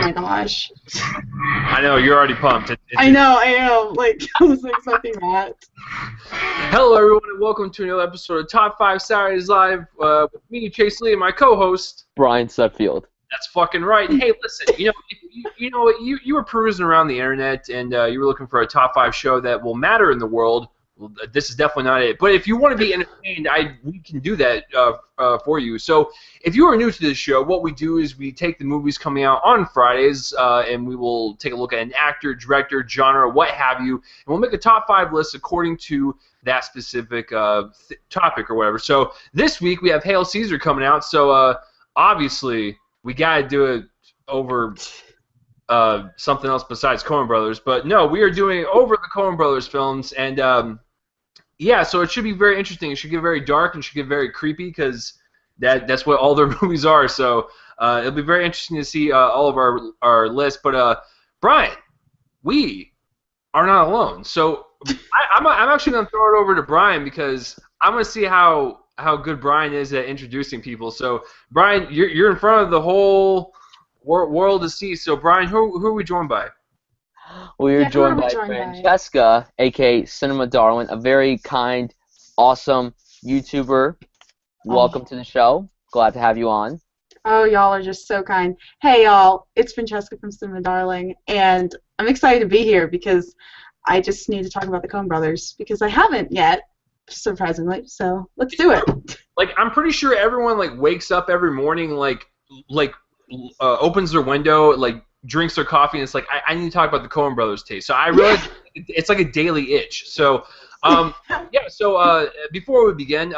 my gosh. I know, you're already pumped. I know. Like, I was expecting that. Hello, everyone, and welcome to another episode of Top 5 Saturdays Live with me, Chase Lee, and my co-host, Brian Sudfield. That's fucking right. Hey, listen, you were perusing around the internet, and you were looking for a top 5 show that will matter in the world. Well, this is definitely not it. But if you want to be entertained, we can do that for you. So if you are new to this show, what we do is we take the movies coming out on Fridays, and we will take a look at an actor, director, genre, what have you, and we'll make a top 5 list according to that specific topic or whatever. So this week we have Hail Caesar coming out, so obviously we got to do it over something else besides Coen Brothers. But no, we are doing over the Coen Brothers films, and yeah, so it should be very interesting. It should get very dark and should get very creepy because that's what all their movies are. So it'll be very interesting to see all of our lists. But Brian, we are not alone. So I'm actually going to throw it over to Brian because I'm going to see how good Brian is at introducing people. So Brian, you're in front of the whole world to see. So Brian, who are we joined by? We're joined by Frecesca, a.k.a. Cinema Darwin, a very kind, awesome YouTuber. Welcome to the show. Glad to have you on. Oh, y'all are just so kind. Hey, y'all. It's Frecesca from Cinema Darling, and I'm excited to be here because I just need to talk about the Coen Brothers because I haven't yet, surprisingly. So let's do it. Like, I'm pretty sure everyone wakes up every morning opens their window, drinks their coffee, and it's like, I need to talk about the Coen Brothers taste. So I realize it's like a daily itch. So, yeah, so before we begin,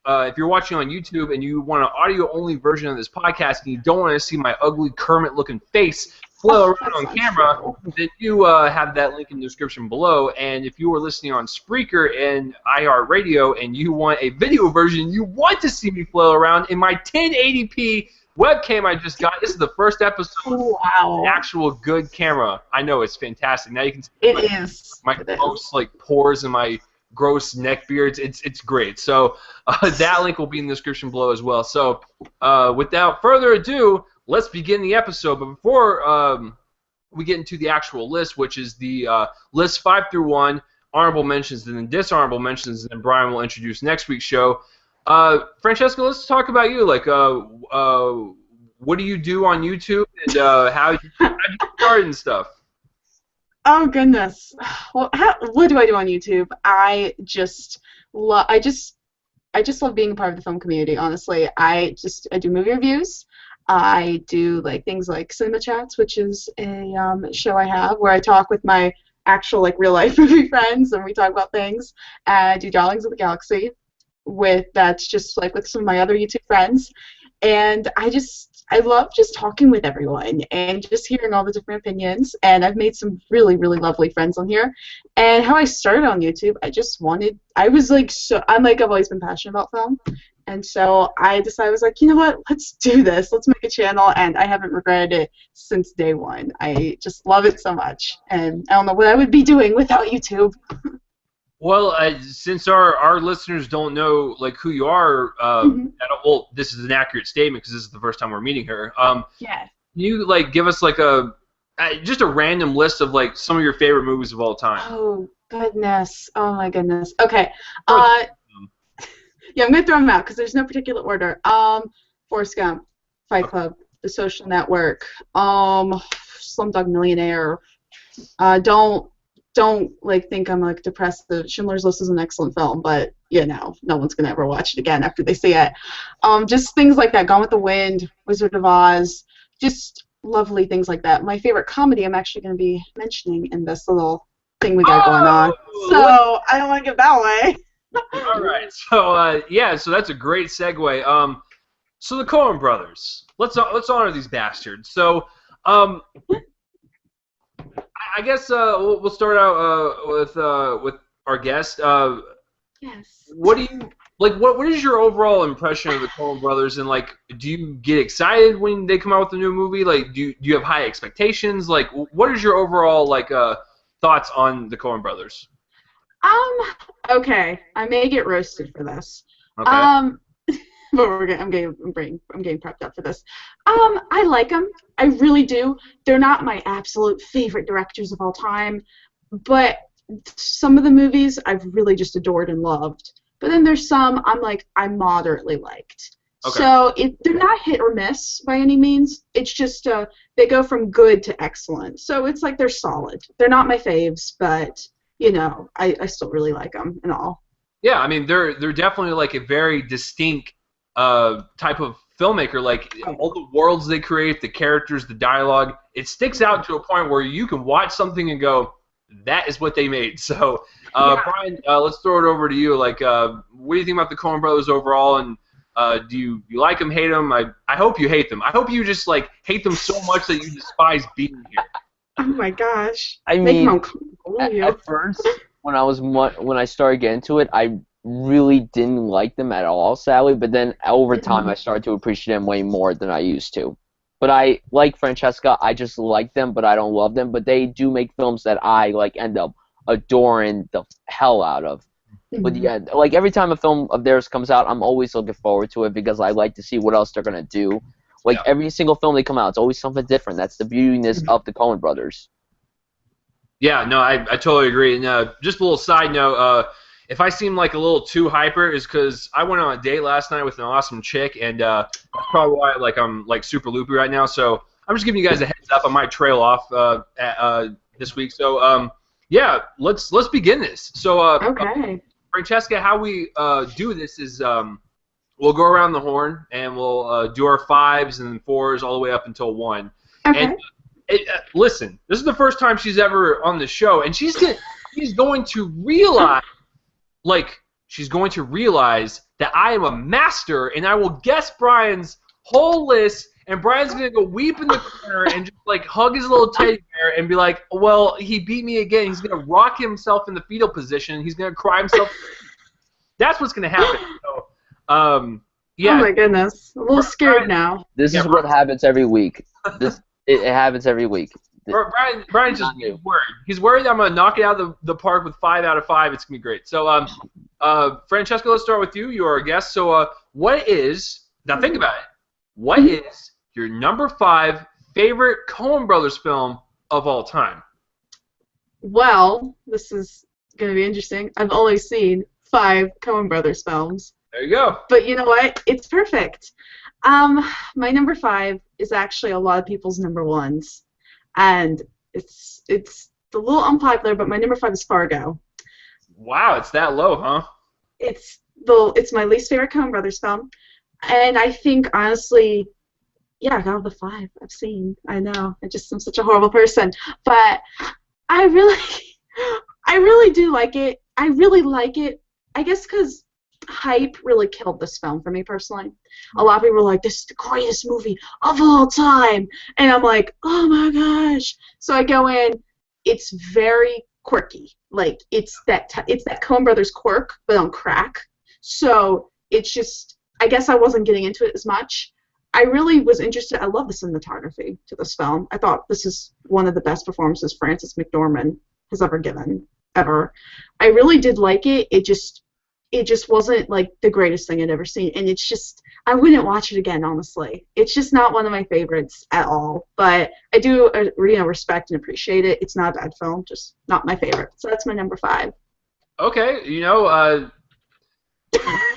if you're watching on YouTube and you want an audio-only version of this podcast and you don't want to see my ugly Kermit-looking face flow around on camera, then you have that link in the description below. And if you are listening on Spreaker and iHeartRadio and you want a video version, you want to see me flow around in my 1080p webcam I just got. This is the first episode with an actual good camera. I know, it's fantastic. Now you can see my gross pores and my gross neck beards. It's great. So that link will be in the description below as well. So without further ado, let's begin the episode. But before we get into the actual list, which is the list 5 through 1, honorable mentions, and then dishonorable mentions, and then Brian will introduce next week's show. Frecesca, let's talk about you. What do you do on YouTube, and how you start and stuff? Oh goodness. Well, what do I do on YouTube? I just love being a part of the film community. Honestly, I do movie reviews. I do things like Cinema Chats, which is a show I have where I talk with my actual real life movie friends and we talk about things. I do Darlings of the Galaxy. That's just with some of my other YouTube friends, and I love just talking with everyone and just hearing all the different opinions, and I've made some really, really lovely friends on here. And how I started on YouTube, I've always been passionate about film, and so I decided, you know what, let's do this, let's make a channel, and I haven't regretted it since day one. I just love it so much, and I don't know what I would be doing without YouTube. Well, since our listeners don't know who you are, well, this is an accurate statement because this is the first time we're meeting her. Yeah. Can you give us just a random list of some of your favorite movies of all time? Oh goodness! Oh my goodness. Okay. Yeah, I'm gonna throw them out because there's no particular order. Forrest Gump, Fight Club, The Social Network, Slumdog Millionaire. Don't think I'm depressed. The Schindler's List is an excellent film, but no one's gonna ever watch it again after they see it. Just things like that. Gone with the Wind, Wizard of Oz, just lovely things like that. My favorite comedy I'm actually gonna be mentioning in this little thing we got going on. So I don't want to give that away. All right. So so that's a great segue. So the Coen Brothers. Let's honor these bastards. So I guess we'll start out with our guest. Yes. What do you What is your overall impression of the Coen Brothers? And do you get excited when they come out with a new movie? Do you have high expectations? What is your overall thoughts on the Coen Brothers? Okay, I may get roasted for this. Okay. but I'm getting prepped up for this. I like them. I really do. They're not my absolute favorite directors of all time, but some of the movies I've really just adored and loved. But then there's some I moderately liked. Okay. So they're not hit or miss by any means. It's just they go from good to excellent. So it's like they're solid. They're not my faves, but I still really like them and all. Yeah, I mean they're definitely like a very distinct type of filmmaker. Like all the worlds they create, the characters, the dialogue, it sticks out to a point where you can watch something and go, that is what they made. So, Brian, let's throw it over to you. Like, what do you think about the Coen Brothers overall? And do you like them, hate them? I hope you hate them. I hope you just hate them so much that you despise being here. Oh my gosh! I mean, at first, when I started getting into it, I really didn't like them at all, sadly. But then over time, I started to appreciate them way more than I used to. But I like Frecesca. I just like them, but I don't love them. But they do make films that I end up adoring the hell out of. But yeah, every time a film of theirs comes out, I'm always looking forward to it because I like to see what else they're gonna do. Every single film they come out, it's always something different. That's the beautiness of the Coen Brothers. Yeah, no, I totally agree. And just a little side note, if I seem like a little too hyper, is because I went on a date last night with an awesome chick, and that's probably why I'm super loopy right now. So I'm just giving you guys a heads up. I might trail off this week. So yeah, let's begin this. So okay. Frecesca, how we do this is we'll go around the horn and we'll do our 5s and 4s all the way up until 1. Okay. And listen, this is the first time she's ever on the show, and she's going to realize, that I am a master, and I will guess Brian's whole list, and Brian's gonna go weep in the corner and just hug his little teddy bear and be like, well, he beat me again. He's gonna rock himself in the fetal position. He's gonna cry himself. That's what's gonna happen. So, yeah. Oh my goodness, a little scared now. This is what happens every week. It happens every week. Brian's just worried. He's worried I'm gonna knock it out of the park with 5 out of 5. It's gonna be great. So, Frecesca, let's start with you. You are a guest. So, now think about it. What is your number 5 favorite Coen Brothers film of all time? Well, this is going to be interesting. I've only seen 5 Coen Brothers films. There you go. But you know what? It's perfect. My number 5 is actually a lot of people's number 1s. And it's a little unpopular, but my number 5 is Fargo. Wow, it's that low, huh? It's my least favorite Coen Brothers film. And I think, honestly, out of the 5 I've seen, I know, I'm such a horrible person, but I really do like it. I really like it, I guess because hype really killed this film for me personally. A lot of people were like, this is the greatest movie of all time, and I'm like, oh my gosh. So I go in, it's very quirky. It's that Coen Brothers quirk, but on crack. So it's just, I guess I wasn't getting into it as much. I really was interested. I love the cinematography to this film. I thought this is one of the best performances Frances McDormand has ever given, ever. I really did like it. It just wasn't the greatest thing I'd ever seen, and it's just, I wouldn't watch it again, honestly. It's just not one of my favorites at all. But I do, respect and appreciate it. It's not a bad film, just not my favorite. So that's my number 5. Okay,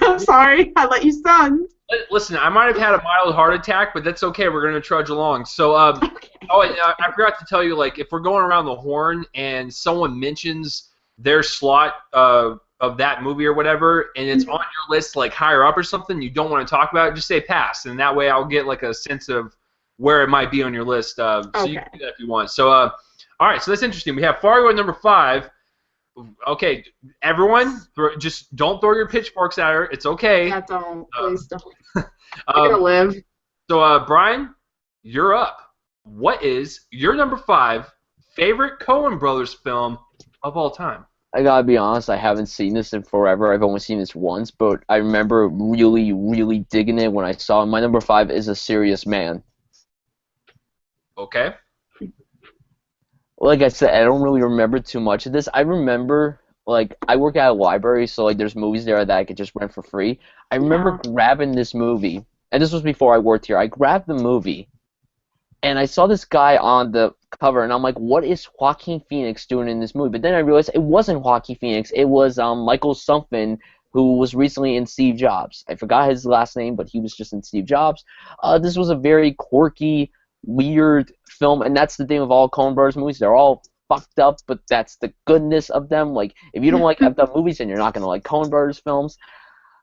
I'm sorry, I let you stun. Listen, I might have had a mild heart attack, but that's okay. We're going to trudge along. So, okay. I forgot to tell you, if we're going around the horn and someone mentions their slot of that movie or whatever, and it's on your list, higher up or something, you don't want to talk about it, just say pass, and that way I'll get a sense of where it might be on your list. So you can do that if you want. So, all right, so that's interesting. We have Fargo at number 5. Okay, everyone, just don't throw your pitchforks at her. It's okay. Yeah, don't. Please don't. I'm gonna live. So, Brian, you're up. What is your number 5 favorite Coen Brothers film of all time? I gotta be honest, I haven't seen this in forever. I've only seen this once, but I remember really, really digging it when I saw it. My number 5 is A Serious Man. Okay. Like I said, I don't really remember too much of this. I remember, like I work at a library, so like there's movies there that I could just rent for free. I remember Yeah. grabbing this movie, and this was before I worked here. I grabbed the movie, and I saw this guy on the cover, and I'm like, what is Joaquin Phoenix doing in this movie? But then I realized it wasn't Joaquin Phoenix. It was Michael something, who was recently in Steve Jobs. I forgot his last name, but he was just in Steve Jobs. This was a very quirky, weird film, and that's the thing of all Coen Brothers movies. They're all fucked up, but that's the goodness of them. Like, if you don't like effed up movies, then you're not going to like Coen Brothers films.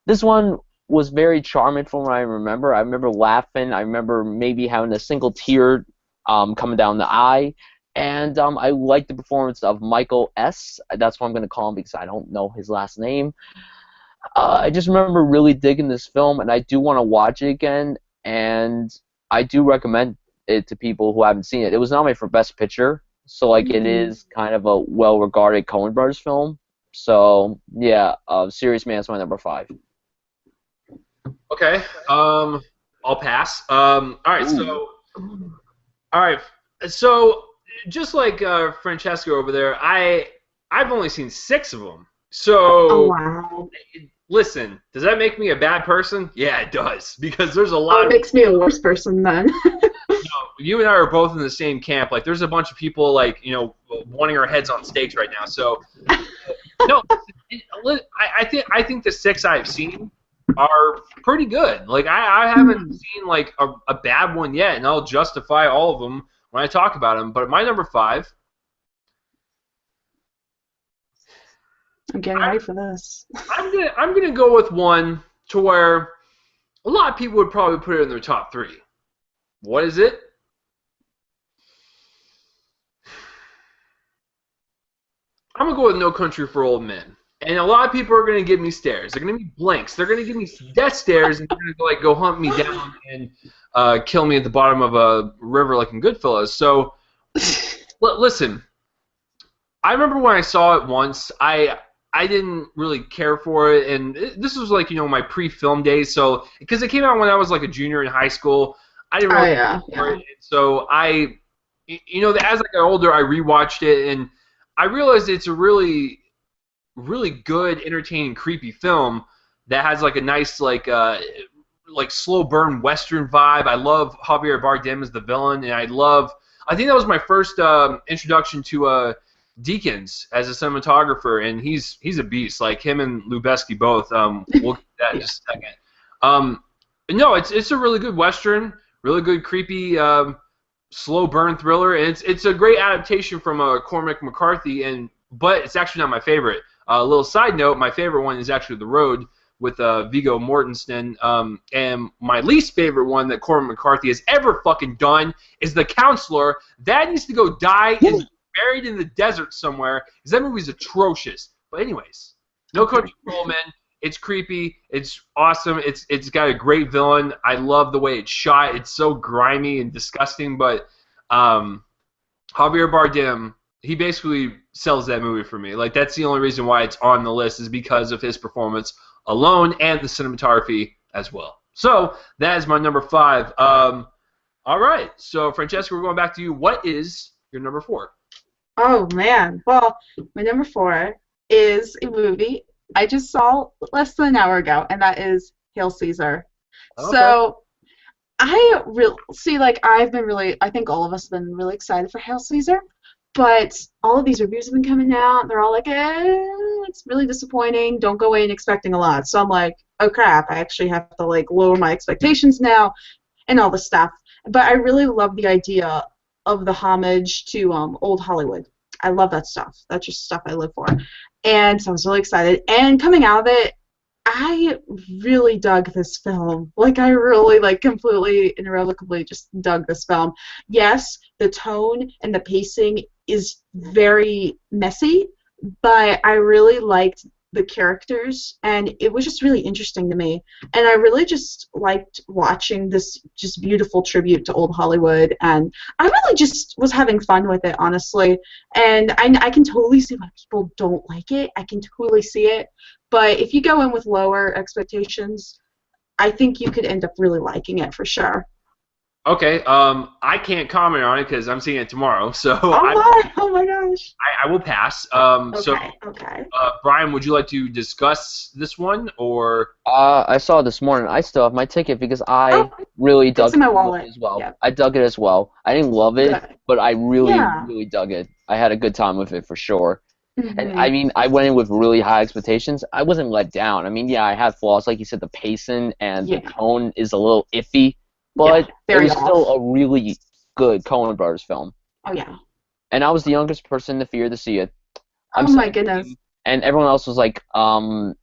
This one was very charming from what I remember. I remember laughing. I remember maybe having a single tear coming down the eye. And I like the performance of Michael S. That's what I'm going to call him because I don't know his last name. I just remember really digging this film, and I do want to watch it again. And I do recommend it to people who haven't seen it. It was nominated for Best Picture, so like it is kind of a well-regarded Coen Brothers film. So yeah, Serious Man is my number 5. Okay. I'll pass. All right. So just like Frecesca over there, I've only seen 6 of them. So Oh wow. listen, does that make me a bad person? Yeah, it does, because there's a lot Oh, it of makes me a worse person then. you and I are both in the same camp. Like, there's a bunch of people like wanting our heads on stakes right now. So no, I think the 6 I've seen are pretty good. Like, I haven't seen like a bad one yet, and I'll justify all of them when I talk about them. But my number 5, I'm getting ready for this. I'm gonna go with one to where a lot of people would probably put it in their top 3. What is it? I'm gonna go with No Country for Old Men. And a lot of people are gonna give me stares. They're gonna be blanks. They're gonna give me death stares, and they're gonna go hunt me down and kill me at the bottom of a river like in Goodfellas. So listen, I remember when I saw it once. I didn't really care for it, and this was like my pre-film days. So because it came out when I was like a junior in high school, I didn't really care for it. So as I got older, I rewatched it, and I realized it's a really, really good, entertaining, creepy film that has like a nice like slow burn western vibe. I love Javier Bardem as the villain, and I think that was my first introduction to Deakins as a cinematographer, and he's a beast. Like him and Lubeski both. We'll get to that in just a second. No, it's a really good western, really good creepy slow burn thriller, and it's a great adaptation from Cormac McCarthy, but it's actually not my favorite. A little side note, my favorite one is actually The Road with Viggo Mortensen, and my least favorite one that Cormac McCarthy has ever fucking done is The Counselor. That needs to go die and buried in the desert somewhere, because that movie's atrocious. But anyways, No Country for Old Men. It's creepy. It's awesome. It's got a great villain. I love the way it's shot. It's so grimy and disgusting. But Javier Bardem, he basically sells that movie for me. Like, that's the only reason why it's on the list, is because of his performance alone and the cinematography as well. So that is my number 5. All right. So Frecesca, we're going back to you. What is your number 4? Oh man. Well, my number 4 is a movie I just saw less than an hour ago, and that is Hail Caesar. Okay. So I think all of us have been really excited for Hail Caesar, but all of these reviews have been coming out. They're all like, it's really disappointing. Don't go in expecting a lot. So I'm like, oh crap, I actually have to like lower my expectations now and all this stuff. But I really love the idea of the homage to old Hollywood. I love that stuff. That's just stuff I live for. And so I was really excited. And coming out of it, I really dug this film. Like, I really, completely and irrevocably just dug this film. Yes, the tone and the pacing is very messy, but I really liked the characters, and it was just really interesting to me. And I really just liked watching this just beautiful tribute to old Hollywood, and I really just was having fun with it, honestly. And I can totally see why people don't like it. I can totally see it. But if you go in with lower expectations, I think you could end up really liking it for sure. Okay, I can't comment on it because I'm seeing it tomorrow. So Oh my gosh. gosh. I will pass. Okay. Brian, would you like to discuss this one or? I saw it this morning. I still have my ticket because I Oh, really it's dug in my the movie wallet. as well. Yeah. I dug it as well. I didn't love it, Good. but I really, Yeah. really dug it. I had a good time with it for sure. And Hmm. I mean, I went in with really high expectations. I wasn't let down. I mean, yeah, I had flaws, like you said, the pacing and the Yeah. tone is a little iffy, Yeah. but it Very was off. still a really good Coen Brothers film. Oh yeah. And I was the youngest person in the theater to see it. I'm Oh my goodness. 17, and everyone else was like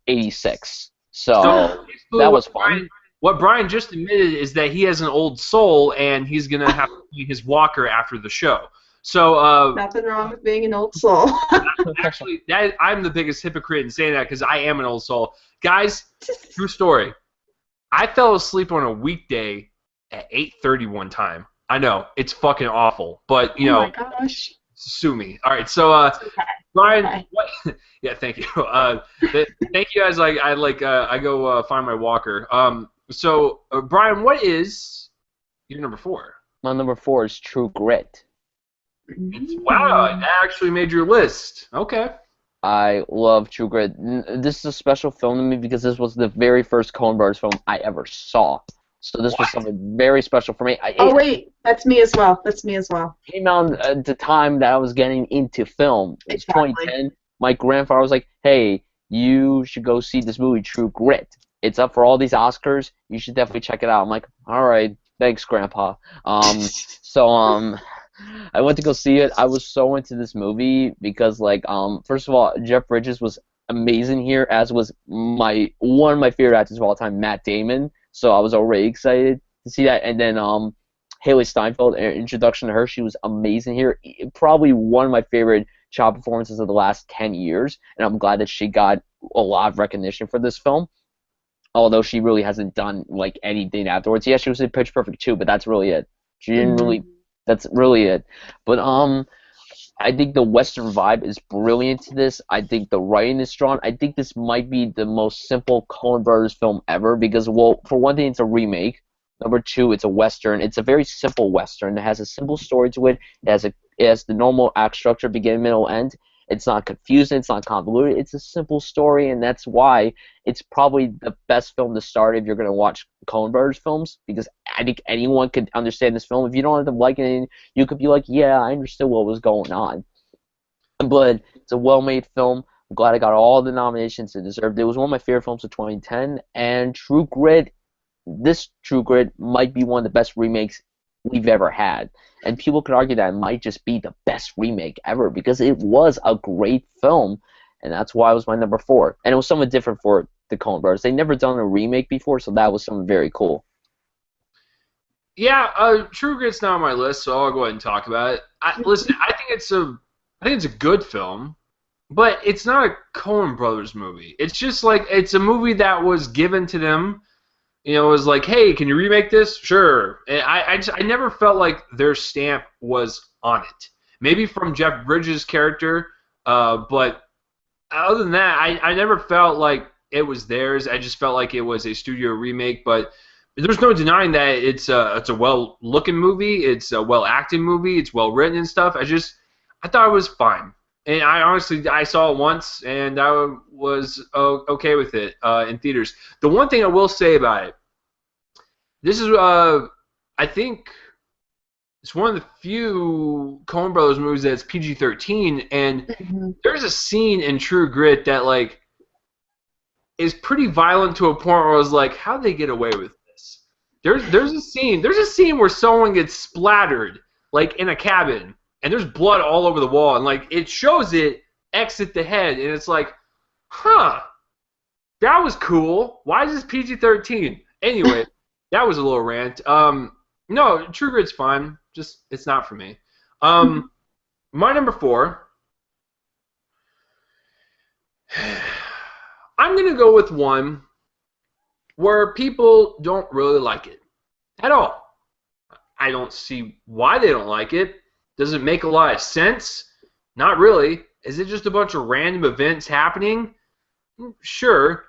86. So So basically, that was fun. What Brian just admitted is that he has an old soul, and he's gonna have to clean his walker after the show. So Nothing wrong with being an old soul. actually, I'm the biggest hypocrite in saying that because I am an old soul. Guys, true story. I fell asleep on a weekday at 8:30 one time. I know it's fucking awful, but Oh my gosh. sue me. All right, so It's okay. Brian, Okay. what? Yeah, thank you. Thank you guys. I go find my walker. So Brian, what is your number 4? My number 4 is True Grit. Wow, that actually made your list. Okay. I love True Grit. This is a special film to me because this was the very first Coen Brothers film I ever saw. So this was something very special for me. Oh wait, that's me as well. That's me as well. It came out at the time that I was getting into film. It was Exactly. 2010. My grandfather was like, "Hey, you should go see this movie, True Grit. It's up for all these Oscars. You should definitely check it out." I'm like, "All right, thanks, Grandpa." So I went to go see it. I was so into this movie because, like, first of all, Jeff Bridges was amazing here, as was one of my favorite actors of all time, Matt Damon. So I was already excited to see that. And then Haley Steinfeld, introduction to her, she was amazing here. Probably one of my favorite child performances of the last 10 years, and I'm glad that she got a lot of recognition for this film. Although she really hasn't done like anything afterwards. Yeah, she was in Pitch Perfect 2, but that's really it. She didn't really. That's really it. But I think the Western vibe is brilliant to this. I think the writing is strong. I think this might be the most simple Coen Brothers film ever because, well, for one thing, it's a remake. Number 2, it's a Western. It's a very simple Western. It has a simple story to it. It has the normal act structure, beginning, middle, end. It's not confusing. It's not convoluted. It's a simple story, and that's why it's probably the best film to start if you're going to watch Coen Brothers films, because I think anyone could understand this film. If you don't end up liking it, you could be like, yeah, I understood what was going on. But it's a well-made film. I'm glad I got all the nominations it deserved. It was one of my favorite films of 2010, and this True Grit might be one of the best remakes we've ever had. And people could argue that it might just be the best remake ever because it was a great film, and that's why it was my number 4. And it was somewhat different for the Coen Brothers. They'd never done a remake before, so that was something very cool. Yeah, True Grit's not on my list, so I'll go ahead and talk about it. Listen, I think it's a good film, but it's not a Coen Brothers movie. It's just like it's a movie that was given to them. You know, it was like, hey, can you remake this? Sure. And I never felt like their stamp was on it. Maybe from Jeff Bridges' character, but other than that, I never felt like it was theirs. I just felt like it was a studio remake. But there's no denying that it's a well-looking movie. It's a well-acted movie. It's well-written and stuff. I thought it was fine. And I saw it once, and I was okay with it in theaters. The one thing I will say about it, this is, I think, it's one of the few Coen Brothers movies that's PG-13, and there's a scene in True Grit that, like, is pretty violent to a point where I was like, how'd they get away with this? There's a scene where someone gets splattered, like, in a cabin, and there's blood all over the wall, and like it shows it exit the head, and it's like, huh, that was cool. Why is this PG-13? Anyway, that was a little rant. No, True Grit's fine. Just it's not for me. My number 4. I'm gonna go with one where people don't really like it at all. I don't see why they don't like it. Does it make a lot of sense? Not really. Is it just a bunch of random events happening? Sure.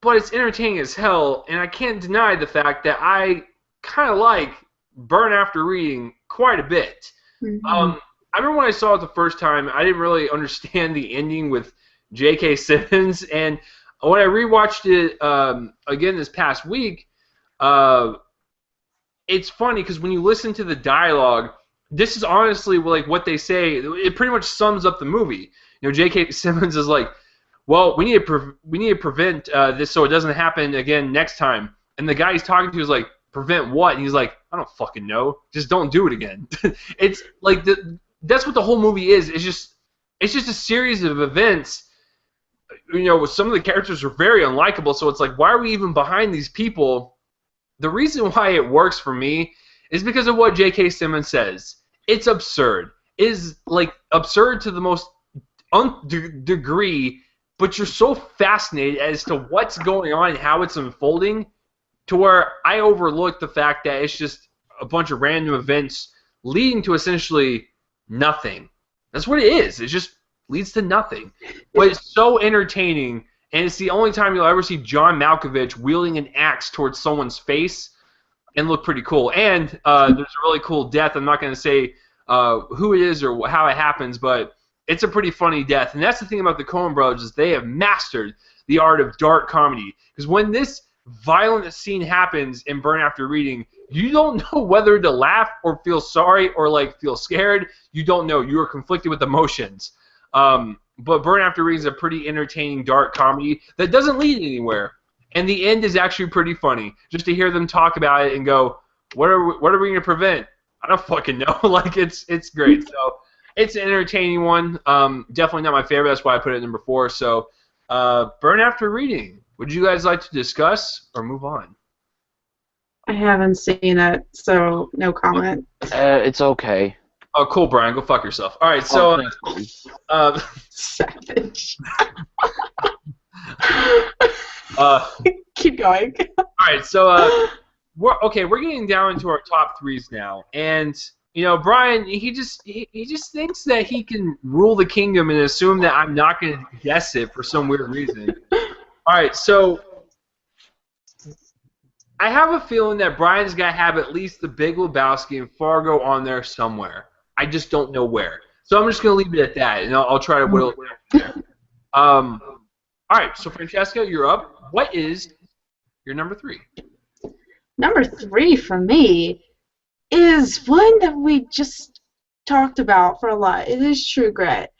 But it's entertaining as hell, and I can't deny the fact that I kind of like Burn After Reading quite a bit. I I remember when I saw it the first time, I didn't really understand the ending with J.K. Simmons, and when I rewatched it again this past week, uh, it's funny because when you listen to the dialogue, this is honestly like what they say. It pretty much sums up the movie. You know, J.K. Simmons is like, "Well, we need to prevent this so it doesn't happen again next time." And the guy he's talking to is like, "Prevent what?" And he's like, "I don't fucking know. Just don't do it again." It's like that's what the whole movie is. It's just a series of events. You know, some of the characters are very unlikable. So it's like, why are we even behind these people? The reason why it works for me is because of what J.K. Simmons says. It's absurd. It is like absurd to the most degree, but you're so fascinated as to what's going on and how it's unfolding to where I overlook the fact that it's just a bunch of random events leading to essentially nothing. That's what it is. It just leads to nothing. But it's so entertaining, and it's the only time you'll ever see John Malkovich wielding an axe towards someone's face and look pretty cool. And there's a really cool death. I'm not going to say who it is or how it happens, but it's a pretty funny death. And that's the thing about the Coen Brothers is they have mastered the art of dark comedy. Because when this violent scene happens in Burn After Reading, you don't know whether to laugh or feel sorry or like feel scared. You don't know. You are conflicted with emotions. But Burn After Reading is a pretty entertaining dark comedy that doesn't lead anywhere. And the end is actually pretty funny. Just to hear them talk about it and go, what are we going to prevent? I don't fucking know. Like it's great. So it's an entertaining one. Definitely not my favorite. That's why I put it at number 4. So Burn After Reading. Would you guys like to discuss or move on? I haven't seen it, so no comment. It's okay. Oh, cool, Brian. Go fuck yourself. All right, so Savage. uh, Keep going. all right, so we're getting down into our top 3s now, and you know, Brian, he just thinks that he can rule the kingdom and assume that I'm not going to guess it for some weird reason. All right, so I have a feeling that Brian's got to have at least The Big Lebowski and Fargo on there somewhere. I just don't know where. So I'm just going to leave it at that, and I'll try to whittle it down there. All right, so Frecesca, you're up. What is your number 3? Number 3 for me is one that we just talked about for a lot. It is True Grit.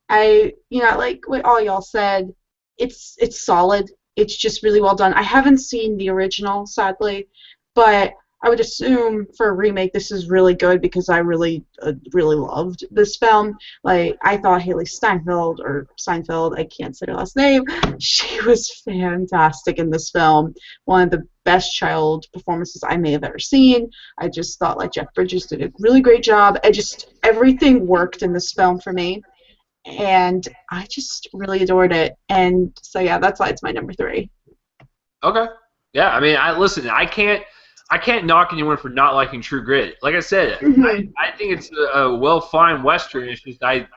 Like what all y'all said, it's solid. It's just really well done. I haven't seen the original, sadly, but I would assume for a remake this is really good because I really loved this film. Like, I thought Haley Steinfeld, I can't say her last name, she was fantastic in this film. One of the best child performances I may have ever seen. I just thought like Jeff Bridges did a really great job. Everything worked in this film for me. And I just really adored it. And so yeah, that's why it's my number 3. Okay. Yeah, I mean, I can't knock anyone for not liking True Grit. Like I said, I think it's a well-fine Western. It's just I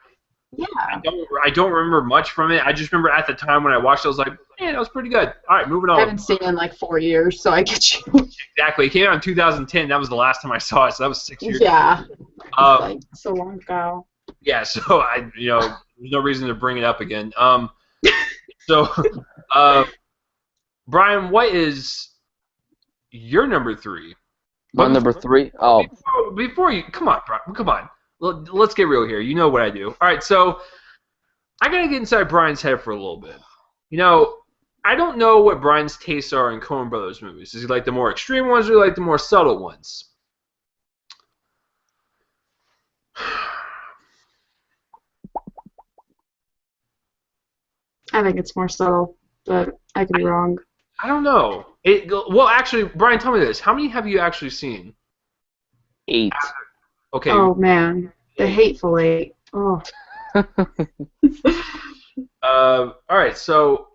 don't remember much from it. I just remember at the time when I watched it, I was like, man, that was pretty good. All right, moving on. I haven't seen it in like 4 years, so I get you. Exactly. It came out in 2010. That was the last time I saw it, so that was 6 years Yeah. ago. Like so long ago. Yeah, so there's no reason to bring it up again. Brian, what is your number 3? My number 3? Oh. Before you, come on, Brian, come on. Let's get real here. You know what I do. All right, so I got to get inside Brian's head for a little bit. You know, I don't know what Brian's tastes are in Coen Brothers movies. Does he like the more extreme ones or like the more subtle ones? I think it's more subtle, but I could be wrong. I don't know. Well, actually, Brian, tell me this. How many have you actually seen? 8. Okay. Oh man, the Hateful Eight. Oh. All right, so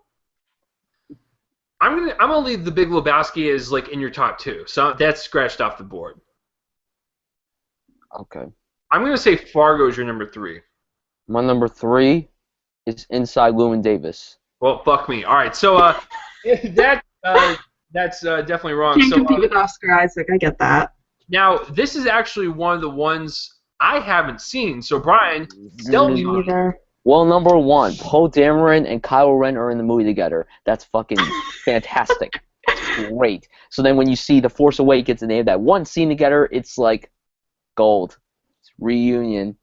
I'm gonna leave The Big Lebowski as like in your top 2. So that's scratched off the board. Okay. I'm gonna say Fargo is your number 3. My number 3 is Inside Llewyn Davis. Well, fuck me. All right, so that's definitely wrong. Can't so compete with Oscar Isaac. I get that. now this is actually one of the ones I haven't seen. So Brian, sell me on it. Either. Well, number one, Poe Dameron and Kylo Ren are in the movie together. That's fucking fantastic. It's great. So then when you see The Force Awakens and they have that one scene together, it's like gold. It's reunion.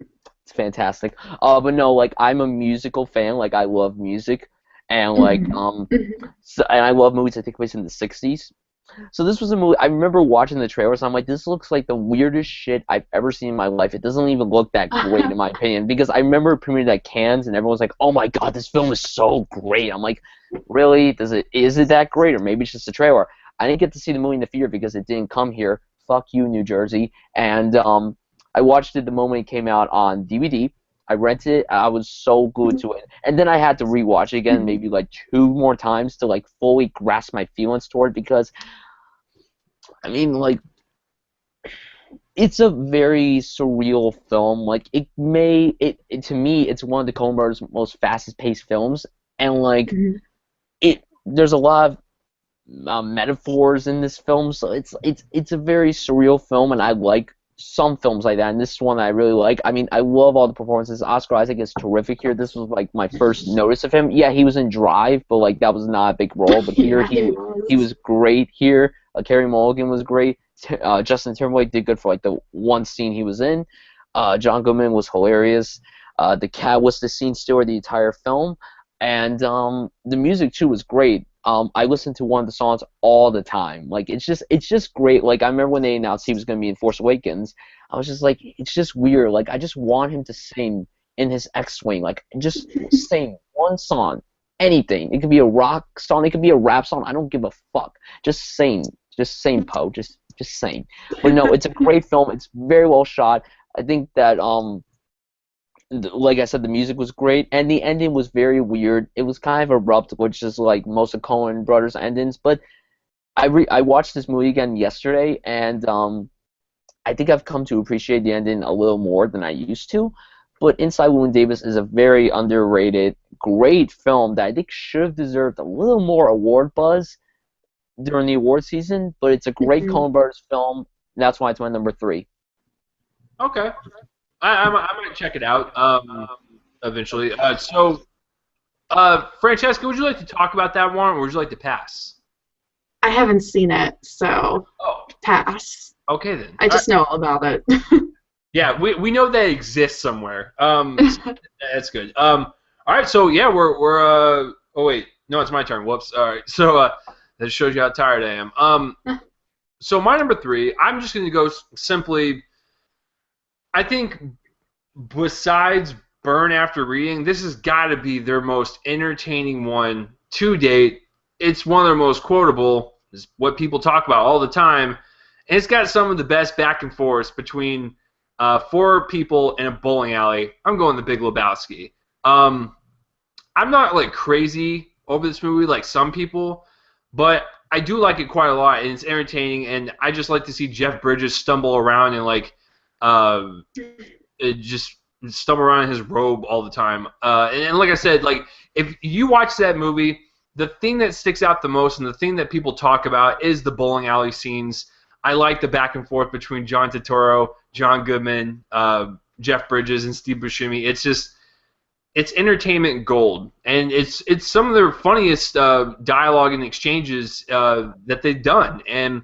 It's fantastic. But no, like I'm a musical fan. Like I love music, and like and I love movies that take place in the '60s. So this was a movie. I remember watching the trailers. And I'm like, this looks like the weirdest shit I've ever seen in my life. It doesn't even look that great in my opinion. Because I remember it premiered at Cannes, and everyone was like, "Oh my god, this film is so great." I'm like, really? Is it that great, or maybe it's just a trailer? I didn't get to see the movie in the theater because it didn't come here. Fuck you, New Jersey. And I watched it the moment it came out on DVD. I rented it. I was so glued to it, and then I had to rewatch it again, maybe like 2 more times to like fully grasp my feelings toward it because. I mean, like, it's a very surreal film. Like, to me, it's one of the Coen Brothers' most fastest-paced films, and like, there's a lot of metaphors in this film, so it's a very surreal film, and I like some films like that, and this is one I really like. I mean, I love all the performances. Oscar Isaac is terrific here. This was like my first notice of him. Yeah, he was in Drive, but like that was not a big role. But here he was great here. Carey Mulligan was great. Justin Timberlake did good for like the one scene he was in. John Goodman was hilarious. The cat was the scene stealer the entire film, and the music too was great. I listened to one of the songs all the time. Like it's just great. Like I remember when they announced he was gonna be in Force Awakens, I was just like, it's just weird. Like I just want him to sing in his X-wing. Like just sing one song, anything. It could be a rock song, it could be a rap song. I don't give a fuck. Just sing, Poe. Just sing. But no, it's a great film. It's very well shot. I think that like I said, the music was great, and the ending was very weird. It was kind of abrupt, which is like most of Coen Brothers' endings. But I watched this movie again yesterday, and I think I've come to appreciate the ending a little more than I used to. But Inside Llewyn Davis is a very underrated, great film that I think should have deserved a little more award buzz during the award season. But it's a great Coen Brothers film. That's why it's my number 3. Okay. I might check it out eventually. Frecesca, would you like to talk about that one, or would you like to pass? I haven't seen it, so pass. Okay then. I just know all about it. Yeah, we know that it exists somewhere. That's good. All right, so yeah, we're oh wait, no, it's my turn. Whoops. All right, so that shows you how tired I am. So my number 3, I'm just gonna go simply. I think besides Burn After Reading, this has got to be their most entertaining one to date. It's one of their most quotable, is what people talk about all the time. And it's got some of the best back and forth between 4 people in a bowling alley. I'm going The Big Lebowski. I'm not like crazy over this movie like some people, but I do like it quite a lot, and it's entertaining, and I just like to see Jeff Bridges stumble around and like just stumble around in his robe all the time. And like I said, like if you watch that movie, the thing that sticks out the most and the thing that people talk about is the bowling alley scenes. I like the back and forth between John Turturro, John Goodman, Jeff Bridges, and Steve Buscemi. It's entertainment gold, and it's some of their funniest dialogue and exchanges that they've done. And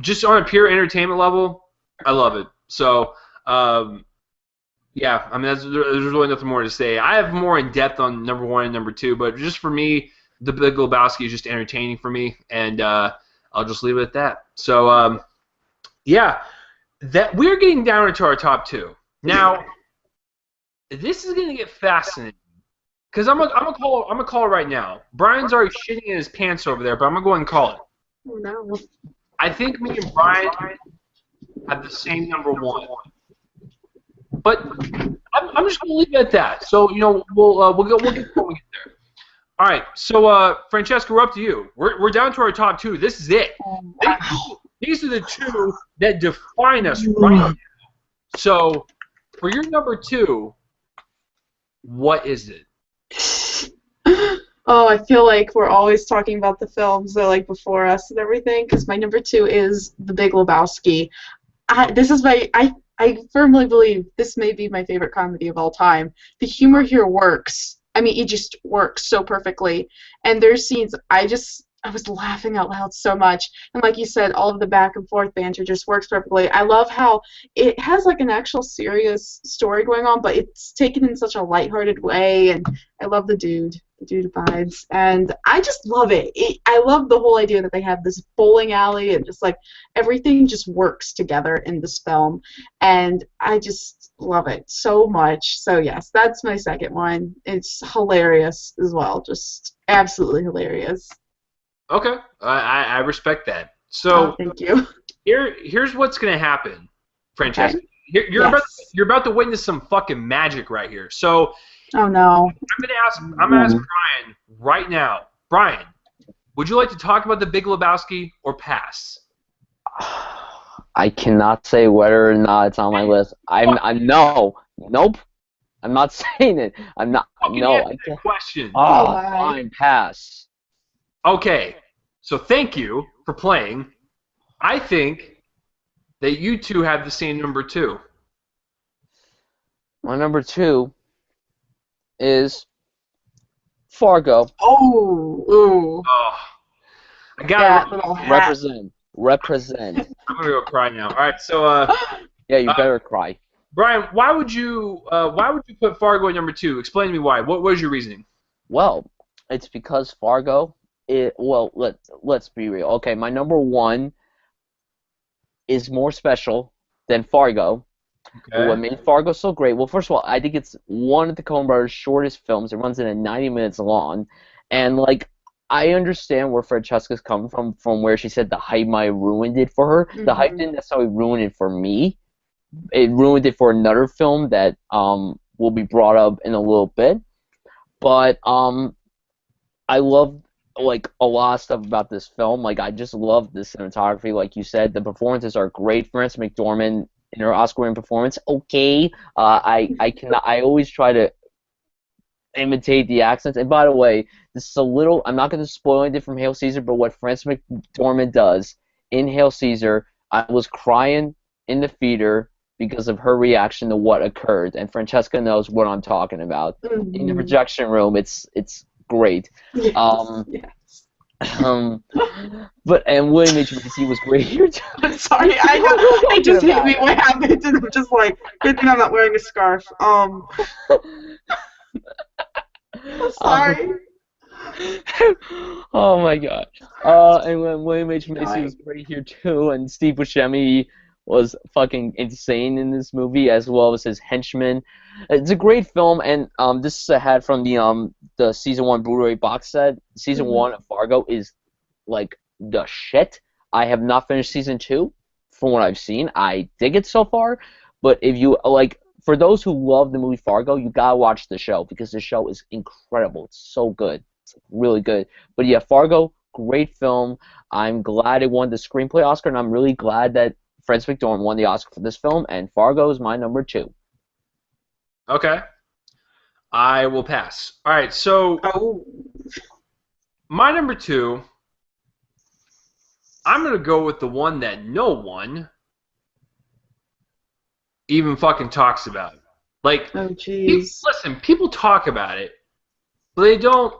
just on a pure entertainment level, I love it. So, yeah, I mean, there's really nothing more to say. I have more in depth on number 1 and number 2, but just for me, The Big Lebowski is just entertaining for me, and I'll just leave it at that. So, yeah, that we're getting down into our top 2 now. This is gonna get fascinating because I'm gonna call it right now. Brian's already shitting in his pants over there, but I'm gonna go ahead and call it. Oh, no. I think me and Brian have the same number 1, but I'm just gonna leave it at that. So we'll get when we get there. All right. So Frecesca, we're up to you. We're down to our top 2. This is it. These are the 2 that define us right now. So for your number 2, what is it? Oh, I feel like we're always talking about the films that are like before us and everything, because my number 2 is The Big Lebowski. I firmly believe this may be my favorite comedy of all time. The humor here works. I mean, it just works so perfectly. And there's scenes I was laughing out loud so much. And like you said, all of the back and forth banter just works perfectly. I love how it has like an actual serious story going on, but it's taken in such a lighthearted way. And I love the dude. The dude abides. And I just love it. I love the whole idea that they have this bowling alley and just like everything just works together in this film. And I just love it so much. So yes, that's my second one. It's hilarious as well. Just absolutely hilarious. Okay, I respect that. Oh, So thank you. here's what's gonna happen, Francesca. Okay. You're about Yes. you're about to witness some fucking magic right here. So Oh no. I'm gonna ask Brian right now. Brian, would you like to talk about the Big Lebowski or pass? I cannot say whether or not it's on my list. I'm no, nope. I'm not saying it. I'm not. Fucking No, answer I that can't. question. Oh, Why? fine, pass. Okay, so thank you for playing. I think that you two have the same number two. My number two is Fargo. Oh, ooh. Oh, I got That it. little hat. Represent. I'm gonna go cry now. All right, so Yeah, you better cry. Brian, why would you put Fargo at number two? Explain to me why. What was your reasoning? Well, it's because Fargo. Let's be real. Okay, my number one is more special than Fargo. But what made Fargo so great? Well, first of all, I think it's one of the Coen Brothers' shortest films. It runs in at 90 minutes long, and like I understand where Frecesca's coming from where she said the hype might have ruined it for her. The hype didn't necessarily ruin it for me. It ruined it for another film that will be brought up in a little bit. But I love like a lot of stuff about this film. Like I just love the cinematography, like you said. The performances are great. Frances McDormand in her Oscar-winning performance, okay. I always try to imitate the accents. And by the way, this is a little. I'm not going to spoil anything from Hail Caesar, but what Frances McDormand does in Hail Caesar, I was crying in the theater because of her reaction to what occurred, and Francesca knows what I'm talking about. In the projection room, it's great. Yes. Um, Yes. and William H. Macy was great here too. I'm sorry. I just hit me what happened, and I'm just like, good thing I'm not wearing a scarf. I'm sorry. Oh my god. And when William H. Macy was great here too, and Steve Buscemi was fucking insane in this movie, as well as his henchman. It's a great film, and this is ahead from the season 1 Blu-ray box set. Season 1 of Fargo is like the shit. I have not finished season 2 from what I've seen. I dig it so far, but if you like, for those who love the movie Fargo, you gotta watch the show because the show is incredible. It's so good. It's really good. But yeah, Fargo, great film. I'm glad it won the screenplay Oscar, and I'm really glad that Frances McDormand won the Oscar for this film, and Fargo is my number 2. Okay. I will pass. All right, so my number 2, I'm going to go with the one that no one even fucking talks about. Like, Oh, jeez. listen, people talk about it, but they don't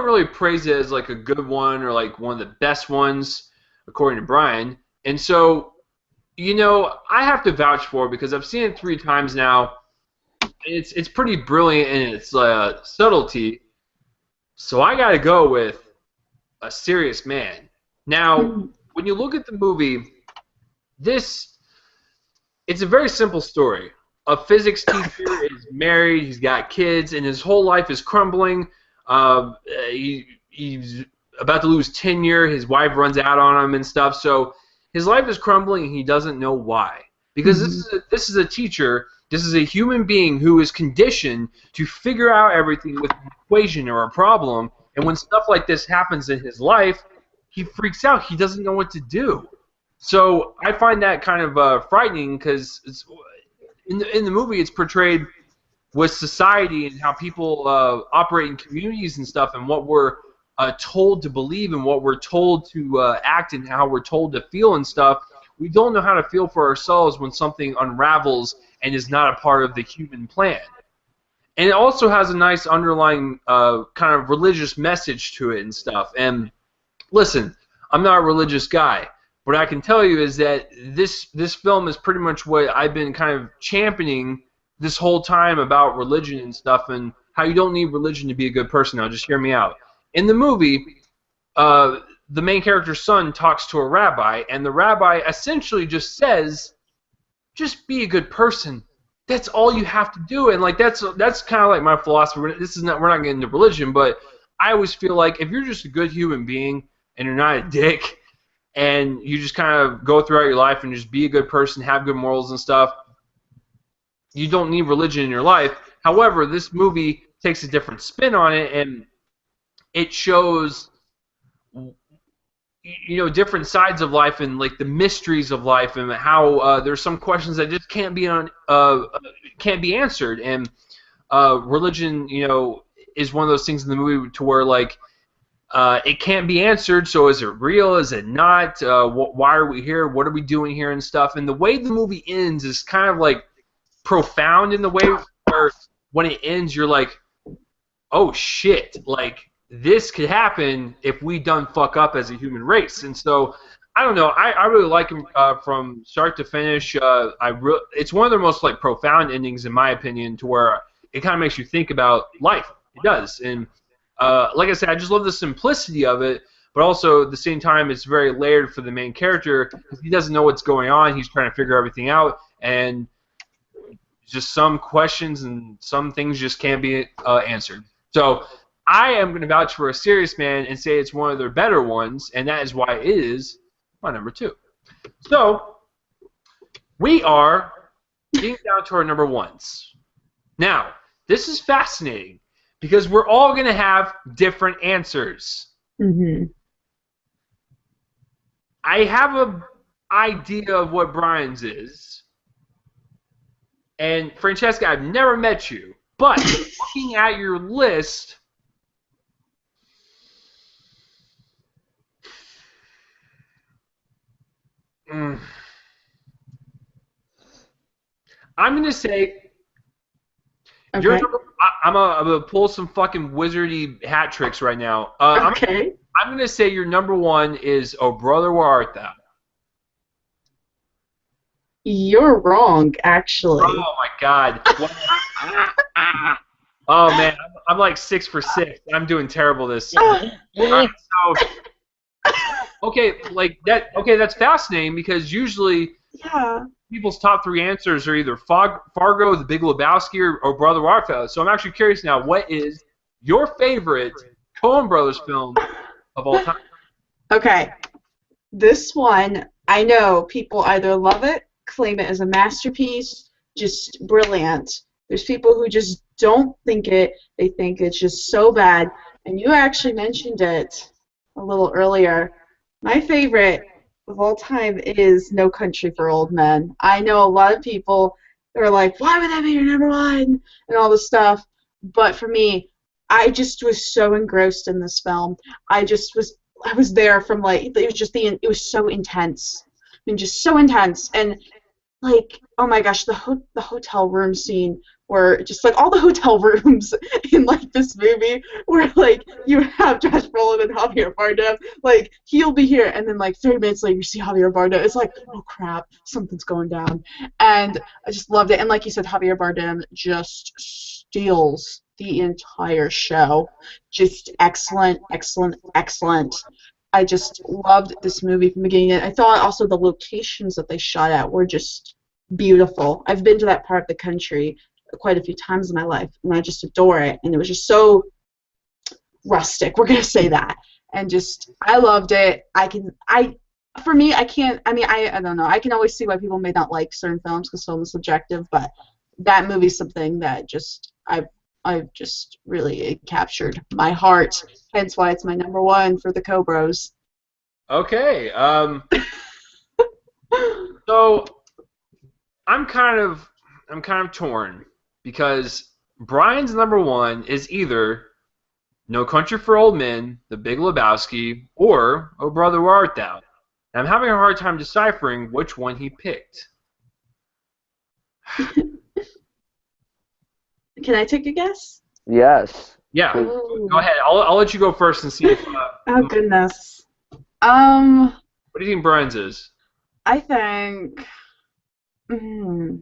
really praise it as like a good one or like one of the best ones, according to Brian. And so, you know, I have to vouch for it because I've seen it 3 times now. It's pretty brilliant in its subtlety. So I got to go with A Serious Man. Now, when you look at the movie, it's a very simple story. A physics teacher is married, he's got kids, and his whole life is crumbling. He's about to lose tenure. His wife runs out on him and stuff. So his life is crumbling, and he doesn't know why. Because this is a teacher. This is a human being who is conditioned to figure out everything with an equation or a problem. And when stuff like this happens in his life, he freaks out. He doesn't know what to do. So I find that kind of frightening because in the movie it's portrayed with society and how people operate in communities and stuff, and what we're told to believe and what we're told to act and how we're told to feel and stuff. we don't know how to feel for ourselves when something unravels and is not a part of the human plan. And it also has a nice underlying kind of religious message to it and stuff. And listen, I'm not a religious guy. What I can tell you is that this film is pretty much what I've been kind of championing this whole time about religion and stuff, and how you don't need religion to be a good person. Now, just hear me out. In the movie, the main character's son talks to a rabbi, and the rabbi essentially just says, just be a good person. That's all you have to do. And like that's kind of like my philosophy. We're not getting into religion, but I always feel like if you're just a good human being and you're not a dick, and you just kind of go throughout your life and just be a good person, have good morals and stuff, you don't need religion in your life. However, this movie takes a different spin on it, and it shows, you know, different sides of life and like the mysteries of life, and how there's some questions that just can't be answered. And religion, you know, is one of those things in the movie to where like it can't be answered. So is it real? Is it not? Why are we here? What are we doing here and stuff? And the way the movie ends is kind of like profound in the way where when it ends, you're like, oh shit, like this could happen if we done fuck up as a human race. And so I don't know, I really like him from start to finish. It's one of the most like profound endings in my opinion, to where it kind of makes you think about life. It does. And like I said, I just love the simplicity of it, but also at the same time it's very layered for the main character because he doesn't know what's going on. He's trying to figure everything out, and just some questions and some things just can't be answered. So I am going to vouch for A Serious Man and say it's one of their better ones, and that is why it is my number 2. So we are getting down to our number 1s. Now, this is fascinating because we're all going to have different answers. Mm-hmm. I have an idea of what Brian's is. And Frecesca, I've never met you, but looking at your list, I'm going to say, Okay. I'm going to pull some fucking wizardy hat tricks right now. Okay. I'm going to say your number 1 is Oh Brother, Where Art Thou? You're wrong, actually. Oh my God. Oh man, I'm like 6 for 6. I'm doing terrible this. Okay, like that. Okay, that's fascinating because usually people's top 3 answers are either Fargo, The Big Lebowski, or Brother Where Art Thou. So I'm actually curious now. What is your favorite Coen Brothers film of all time? Okay, this one, I know people either love it, claim it as a masterpiece, just brilliant. There's people who just don't think it. They think it's just so bad. And you actually mentioned it a little earlier. My favorite of all time is No Country for Old Men. I know a lot of people are like, why would that be your number 1? And all this stuff. But for me, I just was so engrossed in this film. I was there from like, it was so intense. I mean, just so intense. And like, oh my gosh, the hotel room scene, where just like all the hotel rooms in like this movie, where like you have Josh Brolin and Javier Bardem, like he'll be here, and then like 30 minutes later you see Javier Bardem. It's like, oh crap, something's going down, and I just loved it. And like you said, Javier Bardem just steals the entire show. Just excellent, excellent, excellent. I just loved this movie from the beginning. I thought also the locations that they shot at were just beautiful. I've been to that part of the country quite a few times in my life, and I just adore it. And it was just so rustic, we're gonna say that. And just, I loved it. I don't know. I can always see why people may not like certain films because film is subjective, but that movie's something that just I've just really captured my heart. Hence why it's my number 1 for the Cobros. Okay. So I'm kind of torn because Brian's number 1 is either No Country for Old Men, The Big Lebowski, or Oh Brother, Where Art Thou? And I'm having a hard time deciphering which one he picked. Can I take a guess? Yes. Yeah, Ooh. go ahead. I'll let you go first and see if. Oh goodness. What do you think Brian's is? I think. Hmm,